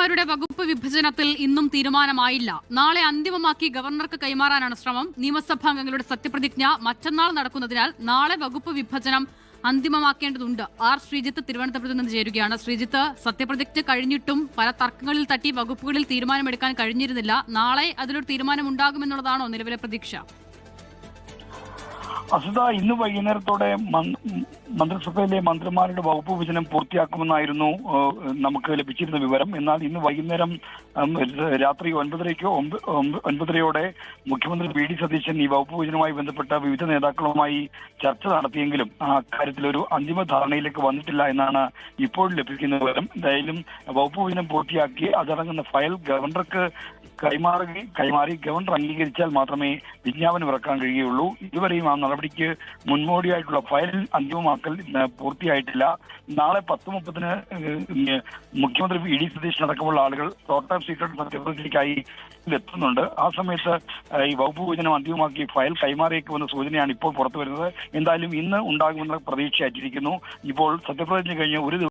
മന്ത്രിമാരുടെ വകുപ്പ് വിഭജനത്തിൽ ഇന്നും തീരുമാനമായില്ല. നാളെ അന്തിമമാക്കി ഗവർണർക്ക് കൈമാറാനാണ് ശ്രമം. നിയമസഭാംഗങ്ങളുടെ സത്യപ്രതിജ്ഞ മറ്റന്നാൾ നടക്കുന്നതിനാൽ നാളെ വകുപ്പ് വിഭജനം അന്തിമമാക്കേണ്ടതുണ്ട്. ആർ ശ്രീജിത്ത് തിരുവനന്തപുരത്ത് നിന്ന് ചേരുകയാണ്. ശ്രീജിത്ത്, സത്യപ്രതിജ്ഞ കഴിഞ്ഞിട്ടും പല തർക്കങ്ങളിൽ തട്ടി വകുപ്പുകളിൽ തീരുമാനമെടുക്കാൻ കഴിഞ്ഞിരുന്നില്ല. നാളെ അതിലൊരു തീരുമാനമുണ്ടാകുമെന്നുള്ളതാണോ നിലവിലെ പ്രതീക്ഷ? അസുത, ഇന്ന് വൈകുന്നേരത്തോടെ മന്ത്രിസഭയിലെ മന്ത്രിമാരുടെ വകുപ്പ് വിഭജനം പൂർത്തിയാക്കുമെന്നായിരുന്നു നമുക്ക് ലഭിച്ചിരുന്ന വിവരം. എന്നാൽ ഇന്ന് വൈകുന്നേരം രാത്രി 9:30യോടെ മുഖ്യമന്ത്രി വി ഡി സതീശൻ ഈ വകുപ്പ് വിഭജനവുമായി ബന്ധപ്പെട്ട വിവിധ നേതാക്കളുമായി ചർച്ച നടത്തിയെങ്കിലും അക്കാര്യത്തിൽ ഒരു അന്തിമ ധാരണയിലേക്ക് വന്നിട്ടില്ല എന്നാണ് ഇപ്പോൾ ലഭിക്കുന്ന വിവരം. എന്തായാലും വകുപ്പ് വിഭജനം പൂർത്തിയാക്കി അതടങ്ങുന്ന ഫയൽ ഗവർണർക്ക് കൈമാറി ഗവർണർ അംഗീകരിച്ചാൽ മാത്രമേ വിജ്ഞാപനം ഇറക്കാൻ കഴിയുകയുള്ളൂ. ഇതുവരെയും ആ നടപടിക്ക് മുൻപോടിയായിട്ടുള്ള ഫയൽ അന്തിമമാക്കൽ പൂർത്തിയായിട്ടില്ല. നാളെ 10:30 മുഖ്യമന്ത്രി വി ഡി സതീശൻ അടക്കമുള്ള ആളുകൾ പ്രോട്ടോം സീക്രട്ട് സത്യപ്രതിജ്ഞയ്ക്കായി എത്തുന്നുണ്ട്. ആ സമയത്ത് ഈ വകുപ്പ് വിഭജനം അന്തിമമാക്കി ഫയൽ കൈമാറിയേക്കുമെന്ന സൂചനയാണ് ഇപ്പോൾ പുറത്തു വരുന്നത്. എന്തായാലും ഇന്ന് ഉണ്ടാകുമെന്ന പ്രതീക്ഷ അറ്റിരിക്കുന്നു. ഇപ്പോൾ സത്യപ്രതിജ്ഞ കഴിഞ്ഞ് ഒരു